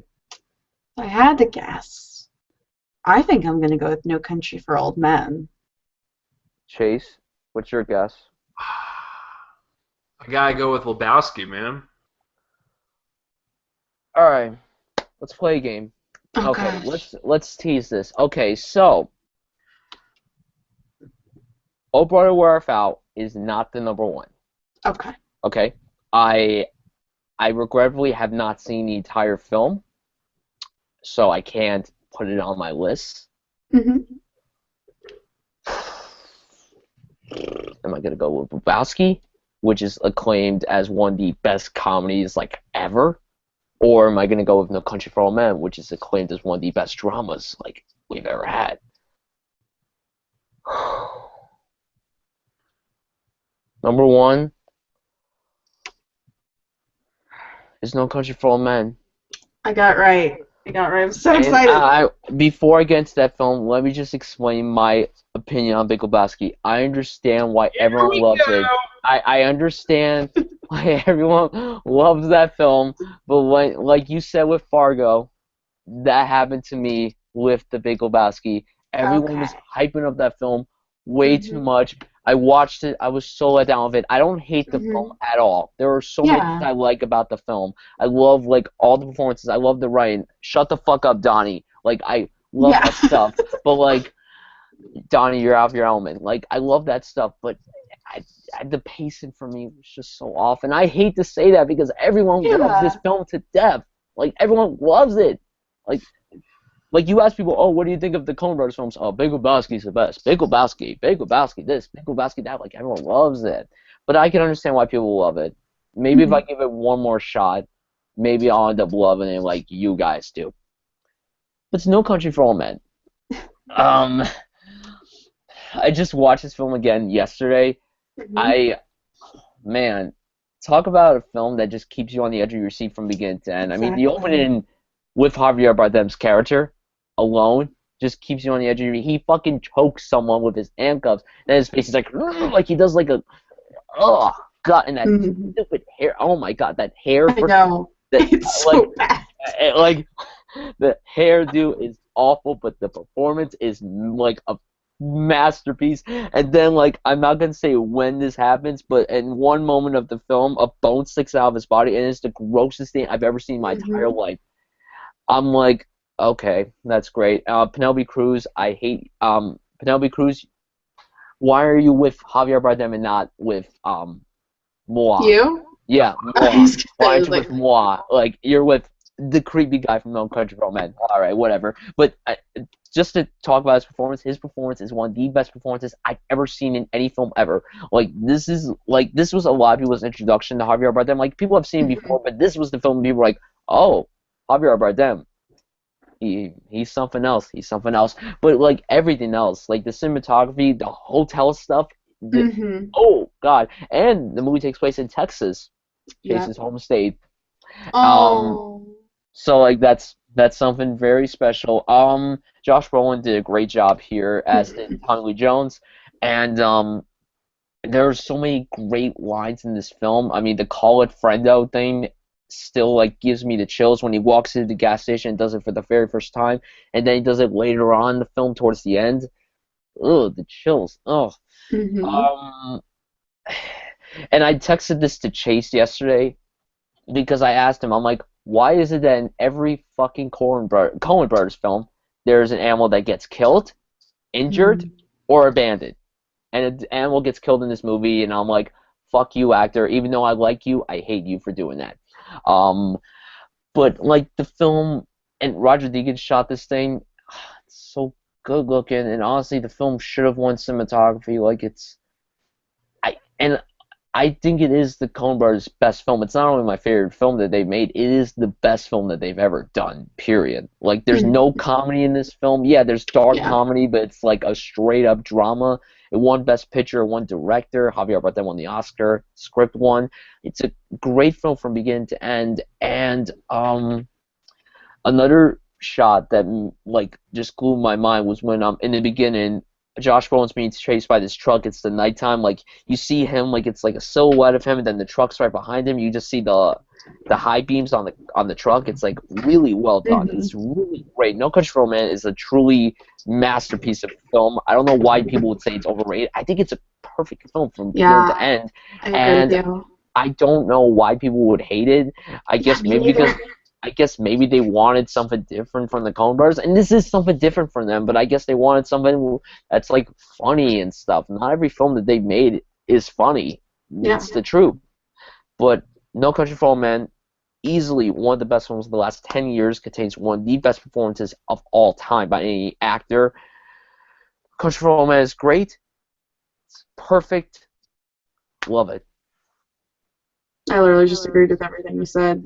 I had to guess. I think I'm gonna go with No Country for Old Men. Chase, what's your guess? I gotta go with Lebowski, man. All right, let's play a game. Oh Okay, gosh. let's tease this. Okay, so Oh Brother Where Art Thou is not the number one. Okay. Okay, I regretfully have not seen the entire film, so I can't put it on my list. Hmm. Am I gonna go with Lebowski, which is acclaimed as one of the best comedies like ever, or am I gonna go with No Country for Old Men, which is acclaimed as one of the best dramas like we've ever had? Number one is No Country for Old Men. I got it right. I got it right. I'm so And excited. before I get into that film, let me just explain my opinion on Big Lebowski. I understand why Here everyone we loves go. it. I understand why everyone loves that film, but like you said with Fargo, that happened to me with The Big Lebowski. Everyone was Okay. hyping up that film way too Hmm. much. I watched it. I was so let down with it. I don't hate the film Hmm. at all. There are so many things Yeah. I like about the film. I love like all the performances. I love the writing. Shut the fuck up, Donnie. Like I love Yeah. that stuff. But like Donnie, you're out of your element. Like I love that stuff, but the pacing for me was just so off. And I hate to say that because everyone loves this Yeah. film to death. Like everyone loves it. Like like you ask people, oh, what do you think of the Coen Brothers films? Oh, Big Lebowski's the best. Big Lebowski this, Big Lebowski that. Like everyone loves it, but I can understand why people love it. Maybe if I Hmm. give it one more shot, maybe I'll end up loving it like you guys do. But it's No Country for Old Men. Um, I just watched this film again yesterday. Hmm. I man, talk about a film that just keeps you on the edge of your seat from beginning to end. I mean, the Exactly. opening with Javier Bardem's character alone just keeps you on the edge of your. He fucking chokes someone with his handcuffs, and his face is like he does like a oh god, and that Hmm. stupid hair. Oh my god, that hair I for know. that It's like so bad. like the hairdo is awful, but the performance is like a masterpiece. And then like I'm not gonna say when this happens, but in one moment of the film, a bone sticks out of his body, and it's the grossest thing I've ever seen in my entire Hmm. life. I'm like, okay, that's great. Penelope Cruz, I hate Penelope Cruz. Why are you with Javier Bardem and not with Moi? You? Yeah, I moi. was gonna Why say, aren't you with like, moi? Like you're with the creepy guy from No Country for Old Men. All right, whatever. But just to talk about his performance is one of the best performances I've ever seen in any film ever. This was a lot of people's introduction to Javier Bardem. Like people have seen him mhm. before, but this was the film people were like, oh, Javier Bardem. He's something else. He's something else. But like everything else, like the cinematography, the hotel stuff, Mhm. oh god, and the movie takes place in Texas, Chase's Yep. home state. Um, Oh. so like that's something very special. Josh Brolin did a great job here, as did Mhm. Tommy Lee Jones, and there are so many great lines in this film. I mean, the call it friendo thing still like gives me the chills when he walks into the gas station and does it for the very first time, and then he does it later on in the film towards the end. Ugh, the chills. Ugh. Mhm. Um, and I texted this to Chase yesterday because I asked him, I'm like, why is it that in every fucking Coen Brothers film, there's an animal that gets killed, injured, Mhm. or abandoned? And an animal gets killed in this movie, and I'm like, fuck you, actor. Even though I like you, I hate you for doing that. Um, but like the film, and Roger Deakins shot this thing, it's so good looking, and honestly, the film should have won cinematography. Like and I think it is the Coen Brothers' best film. It's not only my favorite film that they've made, it is the best film that they've ever done, period. Like, there's no Mhm. comedy in this film. Yeah, there's dark Yeah. comedy, but it's like a straight up drama. It won Best Picture, it won Director. Javier Bardem won the Oscar. Script won. It's a great film from beginning to end. And another shot that like just blew my mind was when in the beginning Josh Brolin's being chased by this truck. It's the nighttime. Like you see him, like it's like a silhouette of him, and then the truck's right behind him. You just see the high beams on the truck. It's like really well done. It's really great. No Country for Old Men is a truly masterpiece of film. I don't know why people would say it's overrated. I think it's a perfect film from beginning to end. I agree with you. I don't know why people would hate it. I guess maybe they wanted something different from the Coen Brothers, and this is something different from them. But I guess they wanted something that's like funny and stuff. Not every film that they've made is funny. Yeah. It's the truth. But No Country for Old Men, easily one of the best films of the last 10 years, contains one of the best performances of all time by any actor. Country for Old Men is great. It's perfect. Love it. I literally just agreed with everything you said.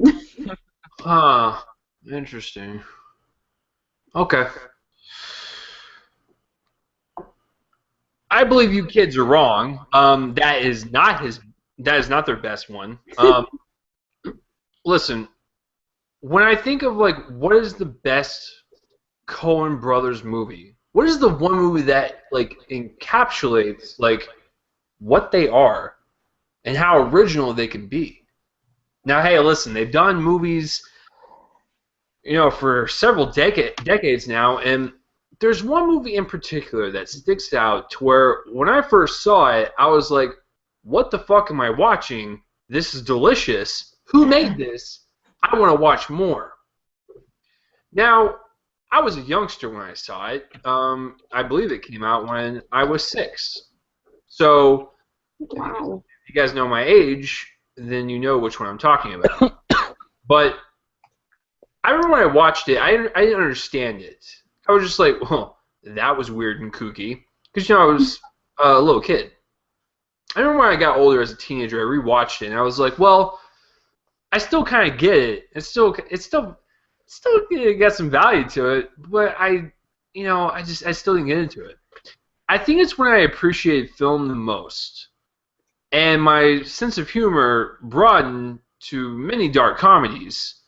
Huh. Interesting. Okay. I believe you kids are wrong. That is not their best one. Listen, when I think of like what is the best Coen Brothers movie, what is the one movie that like encapsulates like what they are and how original they can be? Now, hey, listen, they've done movies, for several decades now, and there's one movie in particular that sticks out to where when I first saw it, I was like, what the fuck am I watching? This is delicious. Who made this? I want to watch more. Now, I was a youngster when I saw it. I believe it came out when I was 6. So, Wow. if you guys know my age, then you know which one I'm talking about. But I remember when I watched it, I didn't understand it. I was just like, well, that was weird and kooky. Because, I was a little kid. I remember when I got older as a teenager, I rewatched it, and I was like, well, I still kind of get it. It's still got some value to it, but I still didn't get into it. I think it's when I appreciate film the most. And my sense of humor broadened to many dark comedies,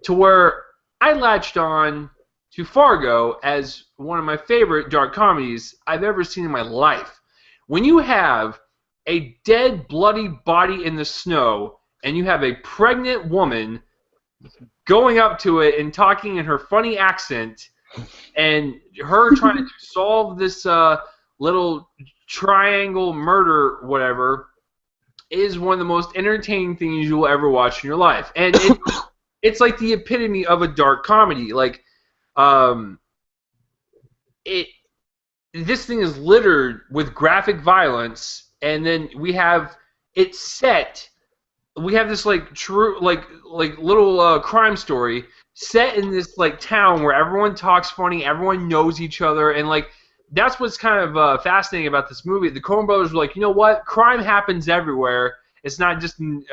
to where I latched on to Fargo as one of my favorite dark comedies I've ever seen in my life. When you have a dead, bloody body in the snow, and you have a pregnant woman going up to it and talking in her funny accent, and her trying to solve this little triangle murder, whatever, is one of the most entertaining things you will ever watch in your life. And it's like the epitome of a dark comedy. Like, this thing is littered with graphic violence, and then we have it set. We have this like true like little crime story set in this like town where everyone talks funny, everyone knows each other, and like that's what's kind of fascinating about this movie. The Coen Brothers were like, you know what? Crime happens everywhere. It's not just in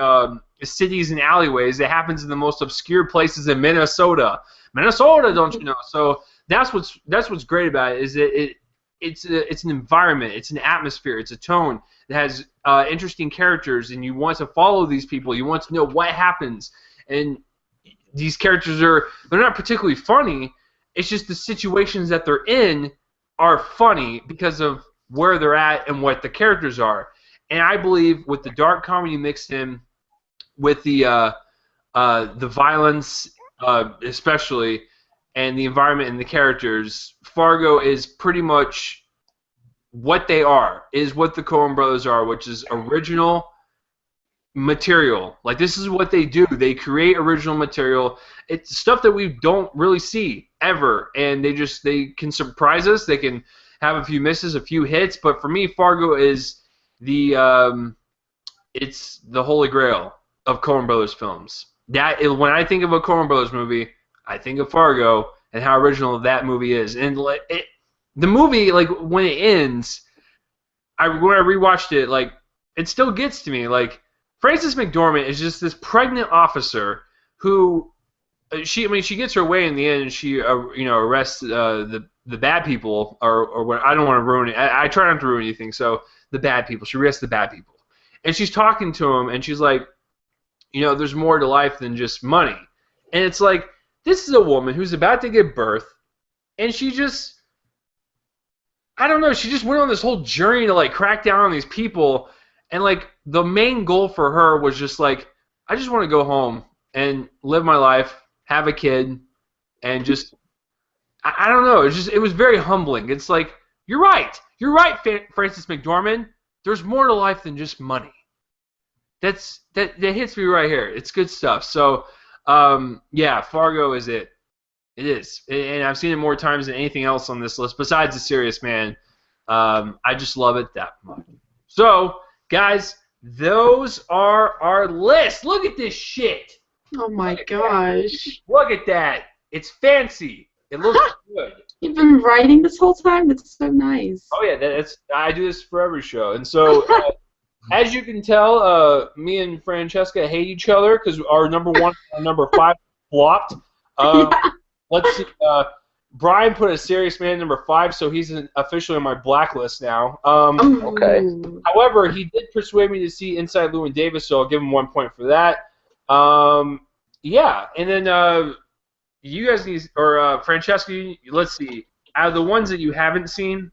cities and alleyways. It happens in the most obscure places in Minnesota. Minnesota, don't you know? So that's what's great about it, is that it's an environment, it's an atmosphere, it's a tone that has interesting characters, and you want to follow these people. You want to know what happens, and these characters they're not particularly funny. It's just the situations that they're in are funny because of where they're at and what the characters are. And I believe with the dark comedy mixed in with the violence, especially, and the environment and the characters, Fargo is pretty much what they are, is what the Coen Brothers are, which is original material. Like, this is what they do. They create original material. It's stuff that we don't really see ever, and they can surprise us. They can have a few misses, a few hits, but for me, Fargo is it's the holy grail of Coen Brothers films. When I think of a Coen Brothers movie, I think of Fargo and how original that movie is. And the movie, like, when it ends, when I rewatched it, like, it still gets to me. Like, Frances McDormand is just this pregnant officer who she gets her way in the end, and she arrests the bad people, or what. I don't want to ruin it. I try not to ruin anything. So the bad people. She arrests the bad people, and she's talking to him, and she's like, there's more to life than just money. And it's like, this is a woman who's about to give birth, and she just, I don't know, she just went on this whole journey to like crack down on these people, and like the main goal for her was just like, I just want to go home and live my life, have a kid, and just, I don't know, it was very humbling. It's like, you're right, Frances McDormand. There's more to life than just money. That hits me right here. It's good stuff. So, yeah, Fargo is it. It is, and I've seen it more times than anything else on this list besides The Serious Man. I just love it that much. So, guys, those are our lists. Look at this shit. Oh my gosh. Look at that. It's fancy. It looks good. You've been writing this whole time? That's so nice. Oh yeah, I do this for every show, and so. As you can tell, me and Frecesca hate each other because our number 1 and number 5 flopped. Let's see. Brian put A Serious Man number 5, so he's officially on my blacklist now. Okay. However, he did persuade me to see Inside Llewyn Davis, so I'll give him 1 point for that. Yeah, and then you guys need, or Frecesca, let's see. Out of the ones that you haven't seen,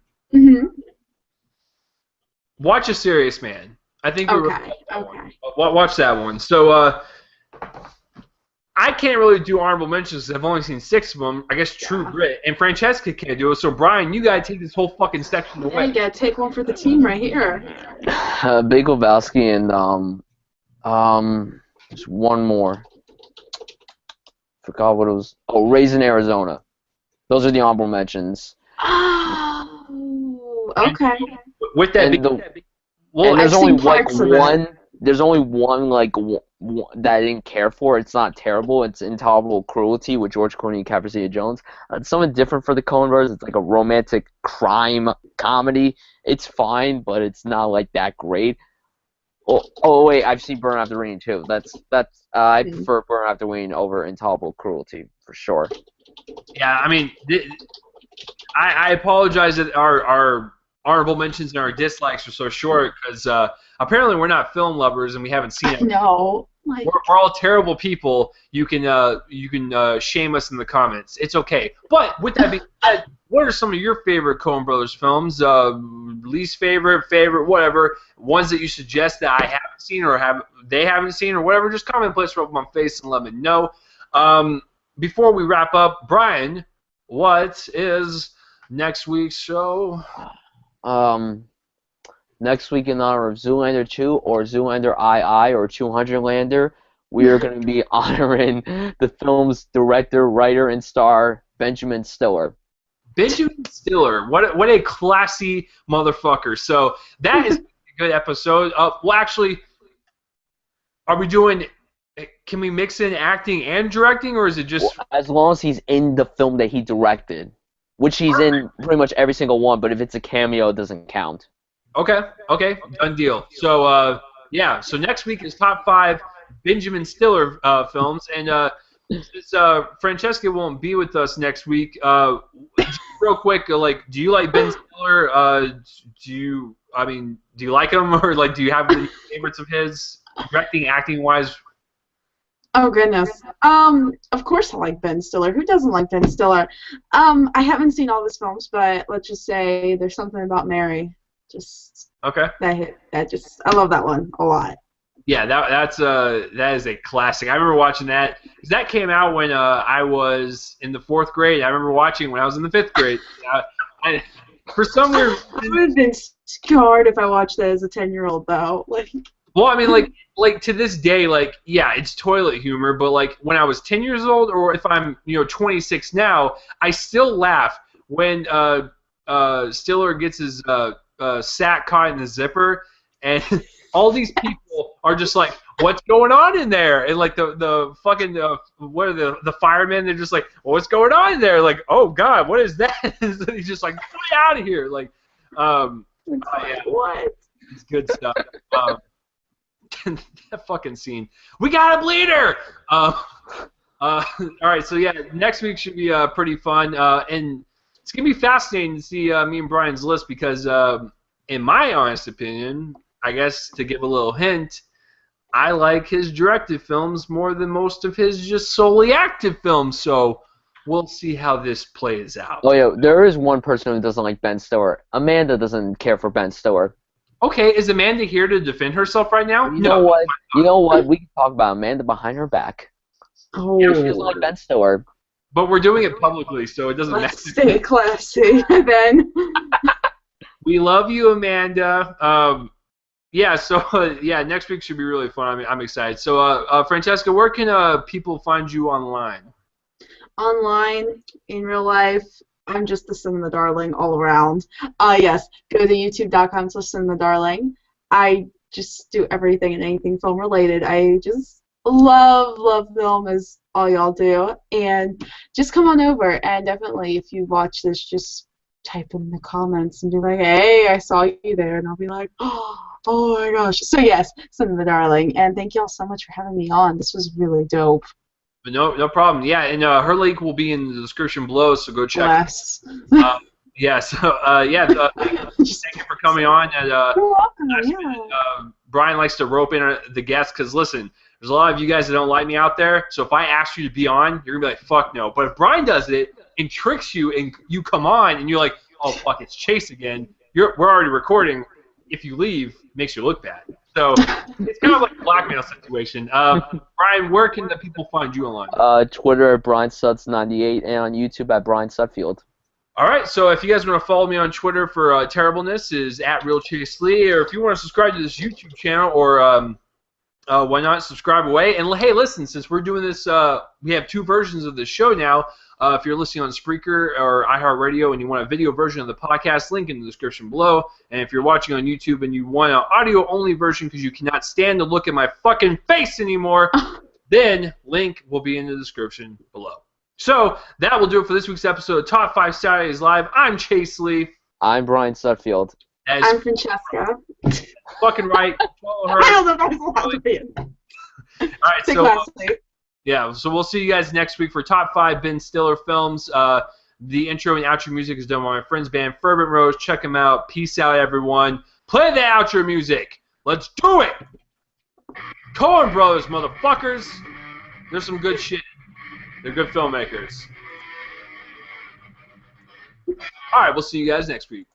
watch A Serious Man. I think you're okay. Watch that one. So I can't really do honorable mentions because I've only seen 6 of them. I guess True Grit, and Frecesca can't do it. So Brian, you gotta take this whole fucking section away. Yeah, you gotta take one for the team right here. Big Lebowski and just one more. Forgot what it was. Oh, Raising Arizona. Those are the honorable mentions. Oh, okay. With that, well, there's I've only seen like parts of one. it. There's only one like that I didn't care for. It's not terrible. It's Intolerable Cruelty with George Clooney and Catherine Zeta-Jones. It's something different for the Coen Brothers. It's like a romantic crime comedy. It's fine, but it's not like that great. Oh wait, I've seen Burn After Reading too. I prefer Burn After Reading over Intolerable Cruelty for sure. Yeah, I mean, I apologize that our honorable mentions and our dislikes are so short because apparently we're not film lovers and we haven't seen it. No. We're all terrible people. You can shame us in the comments. It's okay. But with that being said, what are some of your favorite Coen Brothers films? Least favorite, whatever. Ones that you suggest that I haven't seen or they haven't seen or whatever. Just comment, place, rub my face, and let me know. Before we wrap up, Brian, what is next week's show? Next week in honor of Zoolander 2 or Zoolander II or 200lander, we are going to be honoring the film's director, writer, and star, Benjamin Stiller. Benjamin Stiller, what a classy motherfucker. So that is a good episode. Well, actually, can we mix in acting and directing, or is it just... Well, as long as he's in the film that he directed, which he's in pretty much every single one, but if it's a cameo, it doesn't count. Okay, done deal. So, yeah, so next week is top 5 Benjamin Stiller films, and since Frecesca won't be with us next week, real quick, do you like Ben Stiller? Do you like him, or do you have any favorites of his, directing, acting-wise? Oh goodness. Of course I like Ben Stiller. Who doesn't like Ben Stiller? I haven't seen all his films, but let's just say There's Something About Mary. Okay. I love that one a lot. Yeah, that is a classic. I remember watching that. That came out when I was in the 4th grade. I remember watching when I was in the 5th grade. For some weird reason, I would have been scarred if I watched that as a 10-year-old though. Well, I mean, like to this day, yeah, it's toilet humor. But when I was 10 years old, or if I'm 26 now, I still laugh when Stiller gets his sack caught in the zipper, and all these people are just like, "What's going on in there?" And the fucking what are the firemen? They're just like, well, "What's going on in there?" Like, "Oh God, what is that?" And he's just like, "Get out of here!" Yeah, what? It's good stuff. That fucking scene. We got a bleeder. All right, so yeah, next week should be pretty fun, and it's gonna be fascinating to see me and Brian's list because, in my honest opinion, I guess to give a little hint, I like his directed films more than most of his just solely active films. So we'll see how this plays out. Oh yeah, there is one person who doesn't like Ben Stiller. Amanda doesn't care for Ben Stiller. Okay, is Amanda here to defend herself right now? You know what? You know what? We can talk about Amanda behind her back. Oh, She doesn't like Ben Stiller. But we're doing it publicly, so it doesn't matter. let's stay classy, then. We love you, Amanda. Yeah, so yeah, next week should be really fun. I'm excited. So, Frecesca, where can people find you online? Online, in real life, I'm just the Cinema Darling all around. Yes, go to youtube.com/Cinema Darling. I just do everything and anything film related. I just love film as all y'all do. And just come on over, and definitely if you watch this, just type in the comments and be like, hey, I saw you there, and I'll be like, oh my gosh. So yes, Cinema Darling, and thank y'all so much for having me on. This was really dope. But no problem. Yeah, and her link will be in the description below, so go check. Bless. Yeah, so yeah, thank you for coming on. And You're welcome. Yeah. Brian likes to rope in the guests because listen, there's a lot of you guys that don't like me out there. So if I ask you to be on, you're gonna be like, fuck no. But if Brian does it and tricks you and you come on and you're like, oh fuck, it's Chase again. We're already recording. If you leave, it makes you look bad. So it's kind of like a blackmail situation. Brian, where can the people find you online? Twitter at BrianSuds98 and on YouTube at Brian Sudfield. All right, so if you guys want to follow me on Twitter for terribleness is at RealChaseLee, or if you want to subscribe to this YouTube channel, or why not subscribe away? And hey, listen, since we're doing this, we have two versions of the show now. If you're listening on Spreaker or iHeartRadio and you want a video version of the podcast, link in the description below. And if you're watching on YouTube and you want an audio-only version because you cannot stand to look at my fucking face anymore, then link will be in the description below. So that will do it for this week's episode of Top 5 Saturdays Live. I'm Chase Lee. I'm Brian Sudfield. I'm Frecesca. Fucking right. Follow her. I don't know if I was allowed to be in. All right, Stay so classy. yeah, so we'll see you guys next week for Top 5 Ben Stiller films. The intro and outro music is done by my friend's band Fervent Roze. Check them out. Peace out, everyone. Play the outro music. Let's do it. Coen Brothers, motherfuckers. There's some good shit. They're good filmmakers. All right, we'll see you guys next week.